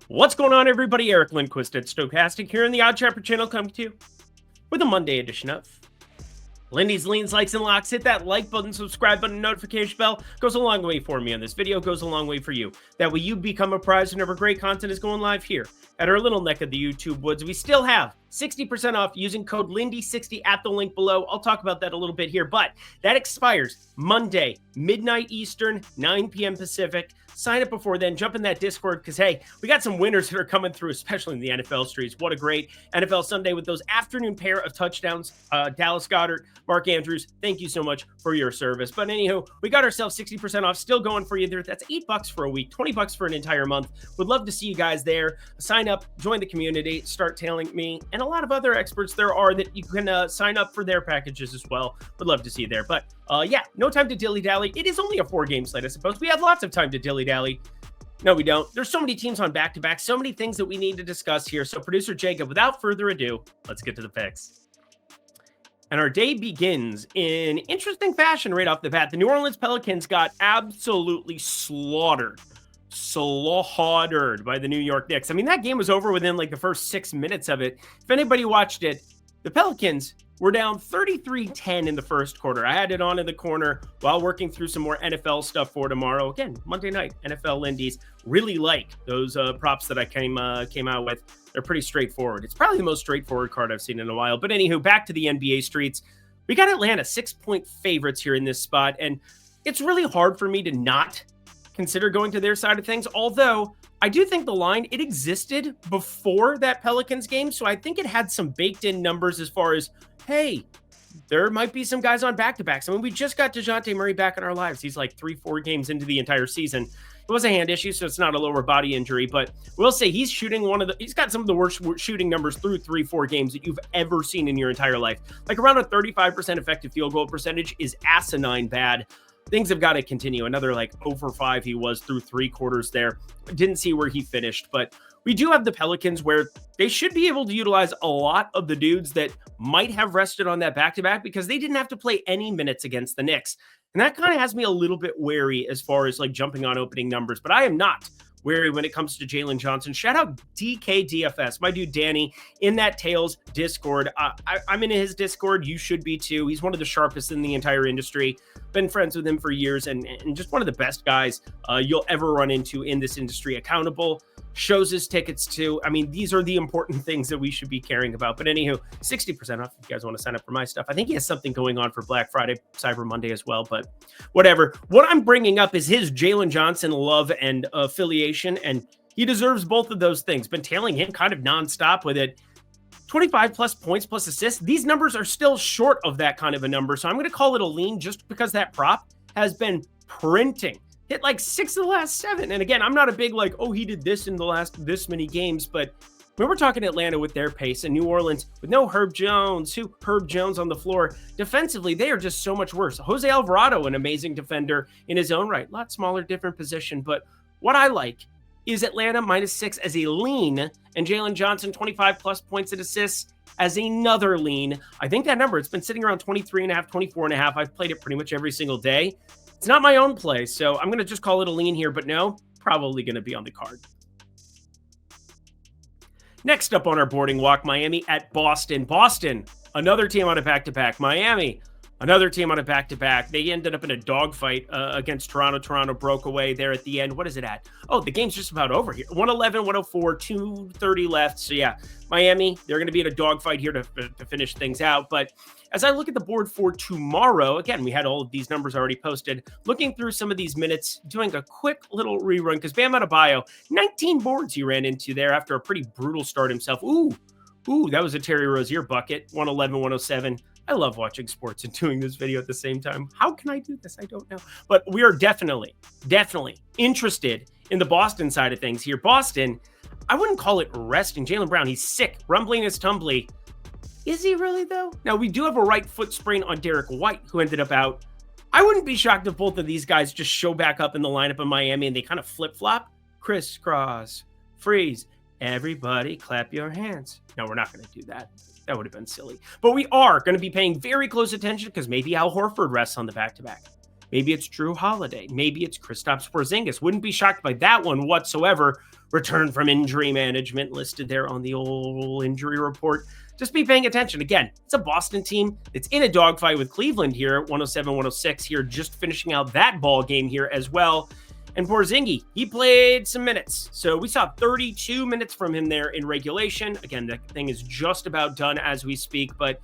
What's going on, everybody? Eric Lindquist at Stochastic here in the Odd Chapter channel, coming to you with a Monday edition of Lindy's Leans, Likes, and Locks. Hit that like button, subscribe button, notification bell. Goes a long way for me on this video, goes a long way for you. That way you become apprised whenever great content is going live here at our little neck of the YouTube woods. We still have 60% off using code Lindy60 at the link below. I'll talk about that a little bit here, but that expires Monday, midnight Eastern, 9 p.m. Pacific. Sign up before then. Jump in that Discord because, hey, we got some winners that are coming through, especially in the NFL streets. What a great NFL Sunday with those afternoon pair of touchdowns. Dallas Goedert, Mark Andrews, thank you so much for your service. But anywho, we got ourselves 60% off still going for you there. That's $8 for a week, $20 for an entire month. Would love to see you guys there. Sign up, join the community, start tailing me, and a lot of other experts there are that you can sign up for their packages as well. Would love to see you there. But yeah, no time to dilly-dally. It is only a 4-game slate, I suppose. We have lots of time to dilly-dally. No, we don't. There's so many teams on back-to-back, so many things that we need to discuss here. So, producer Jacob, without further ado, let's get to the picks. And our day begins in interesting fashion right off the bat. The New Orleans Pelicans got absolutely slaughtered by the New York Knicks. I mean, that game was over within like the first 6 minutes of it. If anybody watched it, the Pelicans were down 33-10 in the first quarter. I had it on in the corner while working through some more NFL stuff for tomorrow. Again, Monday night, NFL Lindy's. Really like those props that I came out with. They're pretty straightforward. It's probably the most straightforward card I've seen in a while. But anywho, back to the NBA streets. We got Atlanta 6-point favorites here in this spot. And it's really hard for me to not consider going to their side of things. Although I do think the line, it existed before that Pelicans game. So I think it had some baked in numbers as far as, hey, there might be some guys on back-to-backs. I mean, we just got DeJounte Murray back in our lives. He's like 3-4 games into the entire season. It was a hand issue, so it's not a lower body injury, but we'll say he's shooting he's got some of the worst shooting numbers through 3-4 games that you've ever seen in your entire life. Like around a 35% effective field goal percentage is asinine bad. Things have got to continue. Another like over 5 he was through 3 quarters there. Didn't see where he finished, but we do have the Pelicans where they should be able to utilize a lot of the dudes that might have rested on that back-to-back because they didn't have to play any minutes against the Knicks. And that kind of has me a little bit wary as far as like jumping on opening numbers, but I am not wary when it comes to Jalen Johnson. Shout out DKDFS, my dude Danny in that Tails Discord. I'm in his Discord. You should be too. He's one of the sharpest in the entire industry. Been friends with him for years and just one of the best guys you'll ever run into in this industry. Accountable, shows his tickets too. I mean, these are the important things that we should be caring about. But anywho, 60% off if you guys want to sign up for my stuff. I think he has something going on for Black Friday, Cyber Monday as well, but whatever. What I'm bringing up is his Jalen Johnson love and affiliation, and he deserves both of those things. Been tailing him kind of nonstop with it. 25 plus points plus assists. These numbers are still short of that kind of a number. So I'm going to call it a lean just because that prop has been printing. Hit like 6 of the last 7. And again, I'm not a big like, oh, he did this in the last this many games. But when we're talking Atlanta with their pace and New Orleans with no Herb Jones on the floor, defensively, they are just so much worse. Jose Alvarado, an amazing defender in his own right. A lot smaller, different position. But what I like is Atlanta -6 as a lean and Jalen Johnson 25 plus points and assists as another lean. I think that number, it's been sitting around 23.5, 24.5. I've played it pretty much every single day. It's not my own play, so I'm going to just call it a lean here, but no, probably going to be on the card. Next up on our boarding walk, Miami at Boston. Boston, another team on a back-to-back. Miami, another team on a back-to-back. They ended up in a dogfight against Toronto. Toronto broke away there at the end. What is it at? Oh, the game's just about over here. 111, 104, 2:30 left. So yeah, Miami, they're going to be in a dogfight here to finish things out. But as I look at the board for tomorrow, again, we had all of these numbers already posted. Looking through some of these minutes, doing a quick little rerun because Bam Adebayo, 19 boards he ran into there after a pretty brutal start himself. Ooh, that was a Terry Rozier bucket, 111, 107. I love watching sports and doing this video at the same time. How can I do this? I don't know. But we are definitely interested in the Boston side of things here. Boston, I wouldn't call it resting. Jaylen Brown, he's sick, rumbling his tumbly. Is he really, though? Now, we do have a right foot sprain on Derek White, who ended up out. I wouldn't be shocked if both of these guys just show back up in the lineup in Miami and they kind of flip-flop. Crisscross, freeze. Everybody clap your hands. No, we're not going to do that. That would have been silly. But we are going to be paying very close attention because maybe Al Horford rests on the back-to-back. Maybe it's Drew Holiday. Maybe it's Kristaps Porzingis. Wouldn't be shocked by that one whatsoever. return from injury management listed there on the old injury report. Just be paying attention. Again, it's a Boston team. It's in a dogfight with Cleveland here, 107-106 here, just finishing out that ball game here as well. And Porzingis, he played some minutes. So we saw 32 minutes from him there in regulation. Again, the thing is just about done as we speak. But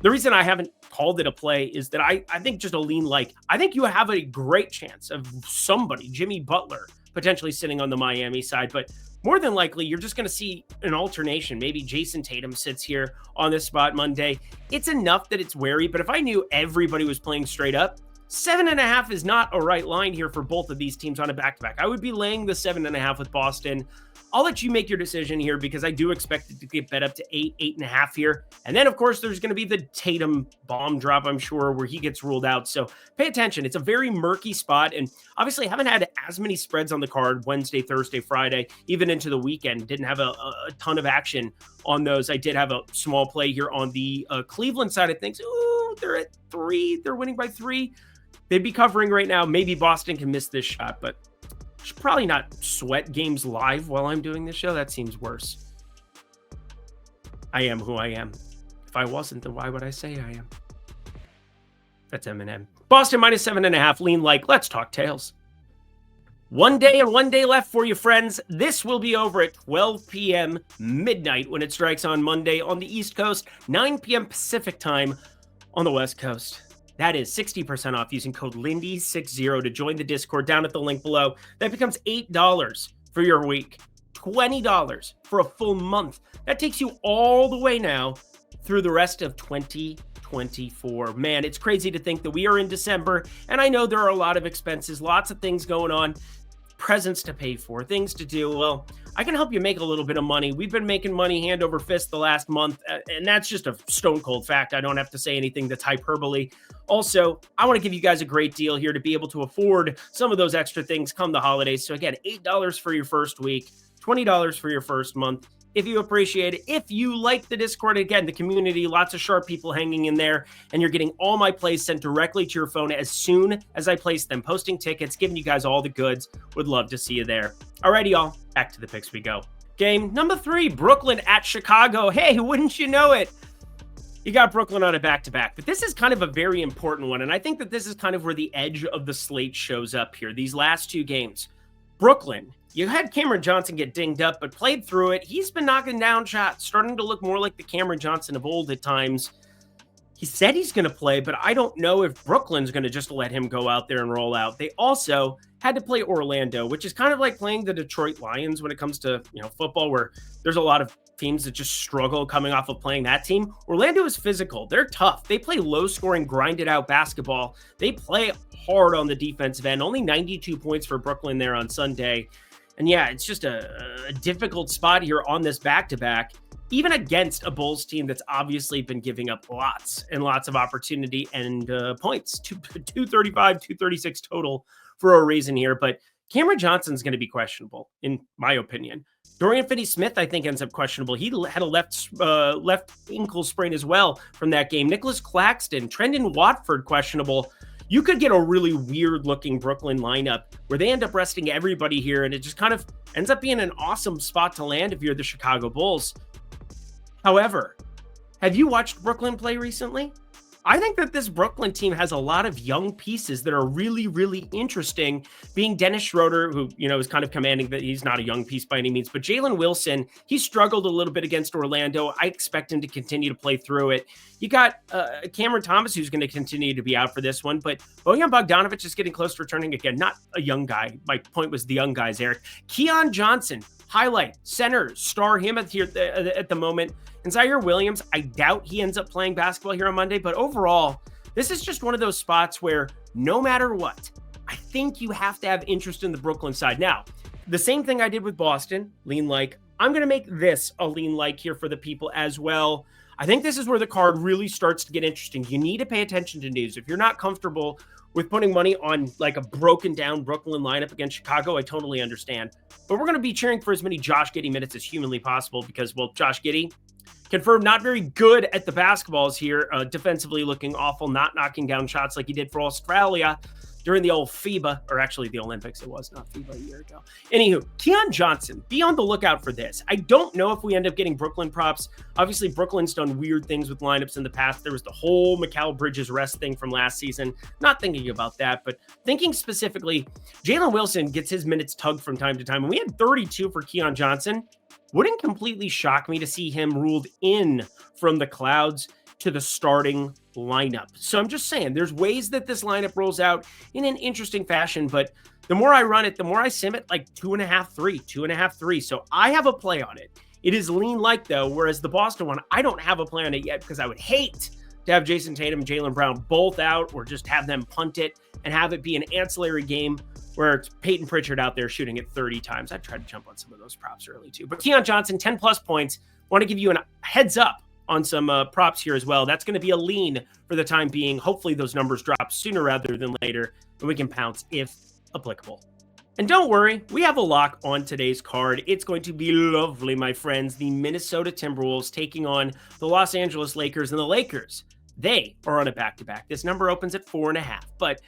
the reason I haven't called it a play is that I think just a lean like, I think you have a great chance of somebody, Jimmy Butler, potentially sitting on the Miami side. But more than likely, you're just going to see an alternation. Maybe Jason Tatum sits here on this spot Monday. It's enough that it's wary. But if I knew everybody was playing straight up, 7.5 is not a right line here for both of these teams on a back-to-back. I would be laying the 7.5 with Boston. I'll let you make your decision here because I do expect it to get bet up to 8.5 here. And then, of course, there's going to be the Tatum bomb drop, I'm sure, where he gets ruled out. So pay attention. It's a very murky spot. And obviously, I haven't had as many spreads on the card Wednesday, Thursday, Friday, even into the weekend. Didn't have a ton of action on those. I did have a small play here on the Cleveland side of things. Ooh, they're at 3. They're winning by 3. They'd be covering right now. Maybe Boston can miss this shot, but should probably not sweat games live while I'm doing this show. That seems worse. I am who I am. If I wasn't, then why would I say I am? That's Eminem. Boston minus 7.5. Lean like. Let's talk tails. 1 day and 1 day left for you, friends. This will be over at 12 p.m. midnight when it strikes on Monday on the East Coast, 9 p.m. Pacific time on the West Coast. That is 60% off using code Lindy60 to join the Discord down at the link below. That becomes $8 for your week, $20 for a full month. That takes you all the way now through the rest of 2024. Man, it's crazy to think that we are in December, and I know there are a lot of expenses, lots of things going on, presents to pay for, things to do. Well, I can help you make a little bit of money. We've been making money hand over fist the last month, and that's just a stone cold fact. I don't have to say anything that's hyperbole. Also, I want to give you guys a great deal here to be able to afford some of those extra things come the holidays. So again, $8 for your first week, $20 for your first month. If you appreciate it, if you like the Discord, again, the community, lots of sharp people hanging in there, and you're getting all my plays sent directly to your phone as soon as I place them, posting tickets, giving you guys all the goods. Would love to see you there. Alrighty, y'all, back to the picks we go. Game number 3, Brooklyn at Chicago. Hey, wouldn't you know it? You got Brooklyn on a back-to-back, but this is kind of a very important one, and I think that this is kind of where the edge of the slate shows up here. These last 2 games, Brooklyn, you had Cameron Johnson get dinged up, but played through it. He's been knocking down shots, starting to look more like the Cameron Johnson of old at times. He said he's going to play, but I don't know if Brooklyn's going to just let him go out there and roll out. They also had to play Orlando, which is kind of like playing the Detroit Lions when it comes to, football, where there's a lot of teams that just struggle coming off of playing that team. Orlando is physical. They're tough. They play low-scoring, grinded-out basketball. They play hard on the defensive end. Only 92 points for Brooklyn there on Sunday. And yeah, it's just a difficult spot here on this back-to-back, even against a Bulls team that's obviously been giving up lots and lots of opportunity and points, 235, 236 total for a reason here. But Cameron Johnson's going to be questionable, in my opinion. Dorian Finney-Smith, I think, ends up questionable. He had a left ankle sprain as well from that game. Nicholas Claxton, Trendon Watford, questionable. You could get a really weird-looking Brooklyn lineup where they end up resting everybody here, and it just kind of ends up being an awesome spot to land if you're the Chicago Bulls. However, have you watched Brooklyn play recently? I think that this Brooklyn team has a lot of young pieces that are really, really interesting, being Dennis Schroeder, who, is kind of commanding that he's not a young piece by any means, but Jalen Wilson, he struggled a little bit against Orlando. I expect him to continue to play through it. You got Cameron Thomas, who's going to continue to be out for this one, but Bojan Bogdanovic is getting close to returning again. Not a young guy. My point was the young guys, Eric. Keon Johnson, highlight, center, star him at the moment. And Zaire Williams, I doubt he ends up playing basketball here on Monday, but overall, this is just one of those spots where no matter what, I think you have to have interest in the Brooklyn side. Now, the same thing I did with Boston, lean like, I'm going to make this a lean like here for the people as well. I think this is where the card really starts to get interesting. You need to pay attention to news. If you're not comfortable with putting money on like a broken down Brooklyn lineup against Chicago, I totally understand. But we're going to be cheering for as many Josh Giddey minutes as humanly possible because, well, Josh Giddey, confirmed not very good at the basketballs here, defensively looking awful, not knocking down shots like he did for Australia. during the old FIBA, or actually the Olympics. It was not FIBA a year ago. Anywho, Keon Johnson, be on the lookout for this. I don't know if we end up getting Brooklyn props. Obviously, Brooklyn's done weird things with lineups in the past. There was the whole Mikal Bridges rest thing from last season. Not thinking about that, but thinking specifically, Jalen Wilson gets his minutes tugged from time to time. And we had 32 for Keon Johnson. Wouldn't completely shock me to see him ruled in from the clouds to the starting lineup. So I'm just saying there's ways that this lineup rolls out in an interesting fashion, but the more I run it, the more I sim it like 2.5, 3. So I have a play on it. It is lean like though, whereas the Boston one, I don't have a play on it yet because I would hate to have Jason Tatum and Jaylen Brown both out or just have them punt it and have it be an ancillary game where it's Peyton Pritchard out there shooting it 30 times. I tried to jump on some of those props early too. But Keon Johnson, 10 plus points. Want to give you a heads up on some props here as well. That's going to be a lean for the time being. Hopefully those numbers drop sooner rather than later, and we can pounce if applicable. And don't worry, we have a lock on today's card. It's going to be lovely, my friends. The Minnesota Timberwolves taking on the Los Angeles Lakers, and the Lakers, they are on a back-to-back. This number opens at 4.5, but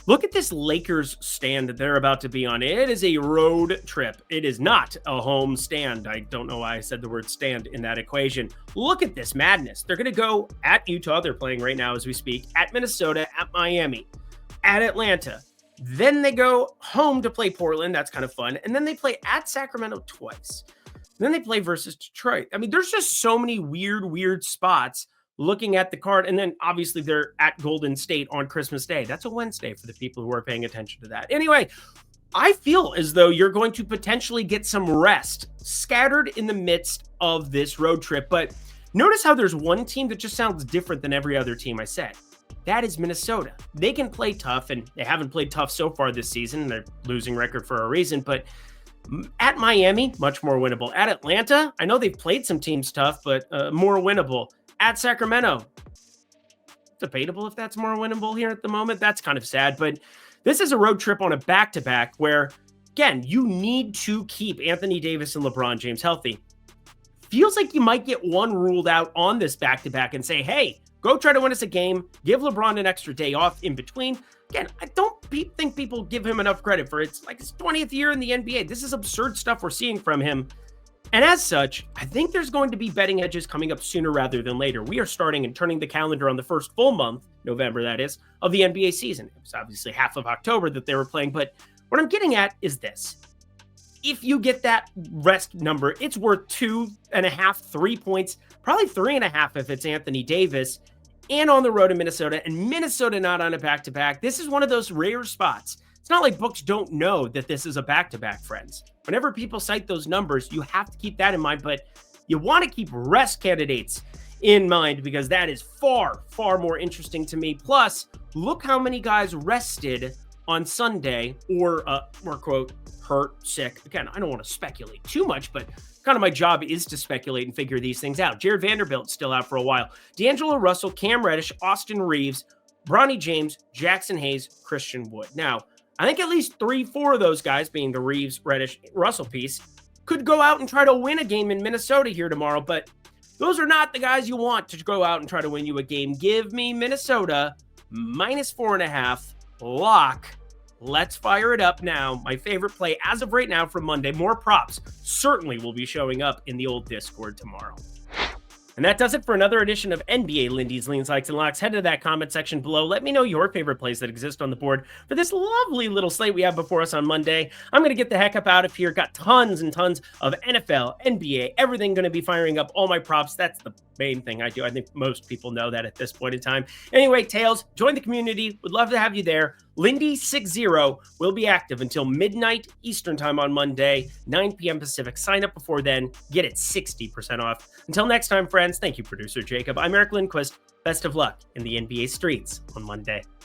look at this Lakers stand that they're about to be on. It is a road trip. It is not a home stand. I don't know why I said the word stand in that equation. Look at this madness. They're going to go at Utah. They're playing right now as we speak. At Minnesota, at Miami, at Atlanta. Then they go home to play Portland. That's kind of fun. And then they play at Sacramento twice. Then they play versus Detroit. I mean, there's just so many weird spots looking at the card. And then obviously they're at Golden State on Christmas Day. That's a Wednesday for the people who are paying attention to that. Anyway, I feel as though you're going to potentially get some rest scattered in the midst of this road trip. But notice how there's one team that just sounds different than every other team I said. That is Minnesota. They can play tough, and they haven't played tough so far this season. They're losing record for a reason, but at Miami, much more winnable. At Atlanta, I know they've played some teams tough, but more winnable. At Sacramento, debatable if that's more winnable here at the moment. That's kind of sad, but this is a road trip on a back-to-back where, again, you need to keep Anthony Davis and LeBron James healthy. Feels like you might get one ruled out on this back-to-back and say, hey, go try to win us a game, give LeBron an extra day off in between. Again, I don't think people give him enough credit for it. It's like his 20th year in the NBA. This is absurd stuff we're seeing from him. And as such, I think there's going to be betting edges coming up sooner rather than later. We are starting and turning the calendar on the first full month, November that is, of the NBA season. It was obviously half of October that they were playing, but what I'm getting at is this. If you get that rest number, it's worth 2.5, 3 points, probably 3.5 if it's Anthony Davis, and on the road in Minnesota, and Minnesota not on a back-to-back. This is one of those rare spots. It's not like books don't know that this is a back-to-back, friends. Whenever people cite those numbers, you have to keep that in mind, but you want to keep rest candidates in mind because that is far more interesting to me. Plus, look how many guys rested on Sunday or quote, hurt, sick. Again, I don't want to speculate too much, but kind of my job is to speculate and figure these things out. Jared Vanderbilt's still out for a while. D'Angelo Russell, Cam Reddish, Austin Reeves, Bronny James, Jackson Hayes, Christian Wood. Now, I think at least 3-4 of those guys, being the Reeves, Reddish, Russell piece, could go out and try to win a game in Minnesota here tomorrow, but those are not the guys you want to go out and try to win you a game. Give me Minnesota -4.5 lock. Let's fire it up now. My favorite play as of right now from Monday. More props certainly will be showing up in the old Discord tomorrow. And that does it for another edition of NBA Lindy's Leans, Likes, and Locks. Head to that comment section below. Let me know your favorite plays that exist on the board for this lovely little slate we have before us on Monday. I'm going to get the heck up out of here. Got tons and tons of NFL, NBA, everything going to be firing up. All my props. That's the main thing I do. I think most people know that at this point in time. Anyway, Tails, join the community. Would love to have you there. Lindy60 will be active until midnight Eastern time on Monday, 9 p.m. Pacific. Sign up before then. Get it 60% off. Until next time, friends, thank you, producer Jacob. I'm Eric Lindquist. Best of luck in the NBA streets on Monday.